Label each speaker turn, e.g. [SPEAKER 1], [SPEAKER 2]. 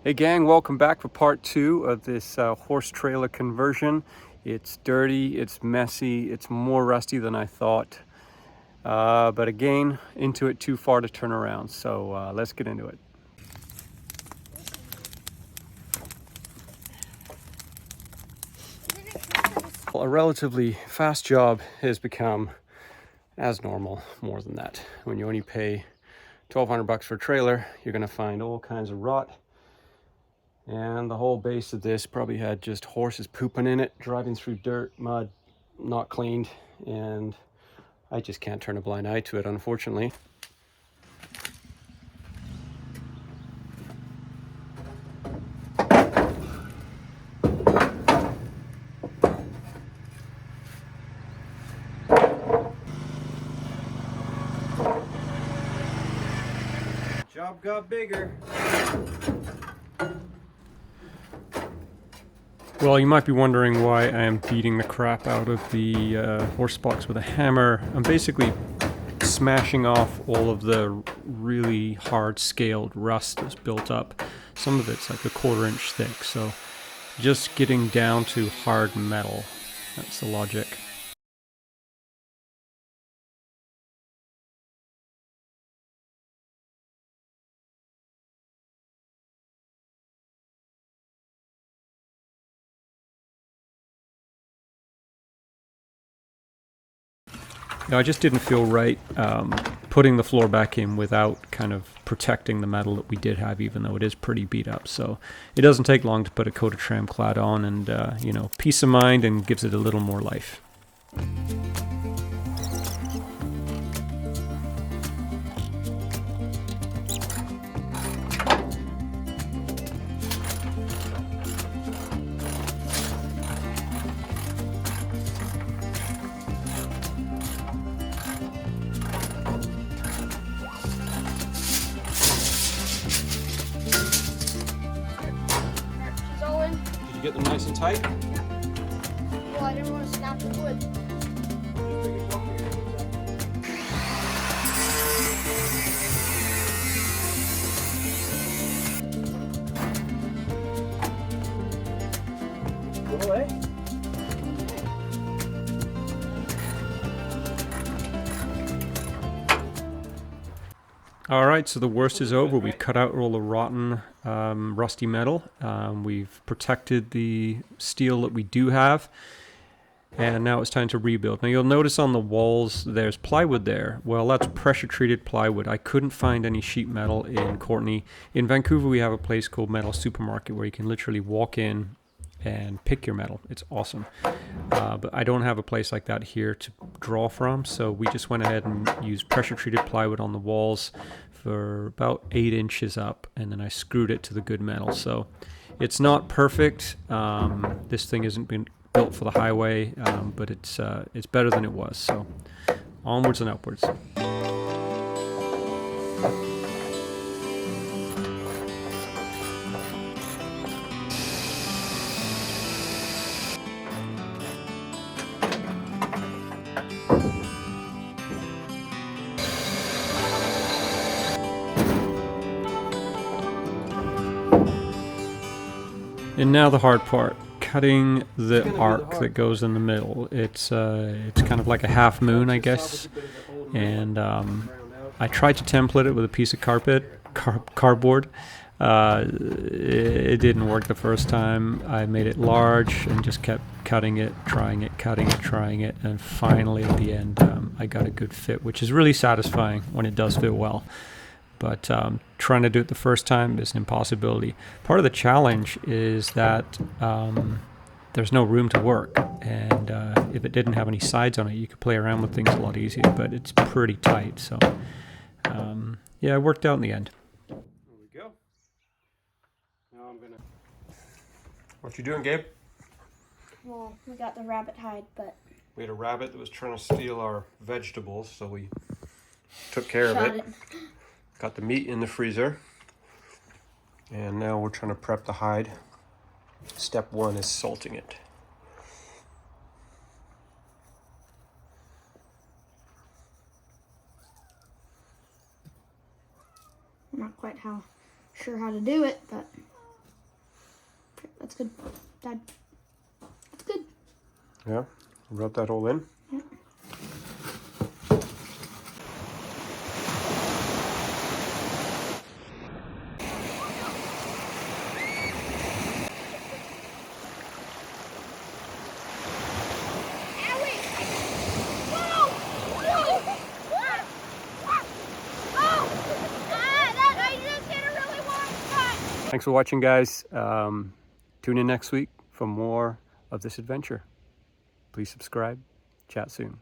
[SPEAKER 1] Hey gang, welcome back for part 2 of this horse trailer conversion. It's dirty, it's messy, it's more rusty than I thought. But again, into it too far to turn around. So let's get into it. A relatively fast job has become as normal, more than that. When you only pay $1,200 for a trailer, you're gonna find all kinds of rot. And the whole base of this probably had just horses pooping in it, driving through dirt, mud, not cleaned, and I just can't turn a blind eye to it, unfortunately. Job got bigger. Well, you might be wondering why I am beating the crap out of the Horsebox with a hammer. I'm basically smashing off all of the really hard scaled rust that's built up. Some of it's like 1/4 inch thick, so just getting down to hard metal. That's the logic. No, I just didn't feel right putting the floor back in without kind of protecting the metal that we did have, even though it is pretty beat up. So it doesn't take long to put a coat of tram clad on, and you know, peace of mind, and gives it a little more life. Did you get them nice and tight?
[SPEAKER 2] Well, I didn't want to snap the wood.
[SPEAKER 1] Go away. All right, so the worst is over. We've cut out all the rotten, rusty metal. We've protected the steel that we do have. And now it's time to rebuild. Now you'll notice on the walls there's plywood there. Well, that's pressure treated plywood. I couldn't find any sheet metal in Courtenay. In Vancouver we have a place called Metal Supermarket where you can literally walk in and pick your metal. It's awesome. But I don't have a place like that here to draw from, so we just went ahead and used pressure treated plywood on the walls for about 8 inches up, and then I screwed it to the good metal. So it's not perfect. This thing isn't been built for the highway, but it's better than it was. So onwards and upwards. And now the hard part. Cutting the arc that goes in the middle. It's kind of like a half moon, I guess, and I tried to template it with a piece of cardboard. It didn't work the first time. I made it large and just kept cutting it, trying it, cutting it, trying it, and finally at the end I got a good fit, which is really satisfying when it does fit well. But trying to do it the first time is an impossibility. Part of the challenge is that there's no room to work, and if it didn't have any sides on it, you could play around with things a lot easier, but it's pretty tight. So yeah, it worked out in the end. There we go. Now I'm gonna... What you doing, Gabe?
[SPEAKER 2] Well, we got the rabbit hide, but
[SPEAKER 1] We had a rabbit that was trying to steal our vegetables, so we took care of
[SPEAKER 2] shot
[SPEAKER 1] it. Got the meat in the freezer, and now we're trying to prep the hide. Step 1 is salting it.
[SPEAKER 2] I'm not quite sure how to do it, but That's good, Dad. That's good.
[SPEAKER 1] Yeah, rub that all in.
[SPEAKER 2] Yeah.
[SPEAKER 1] Thanks for watching, guys. Tune in next week for more of this adventure. Please subscribe. Chat soon.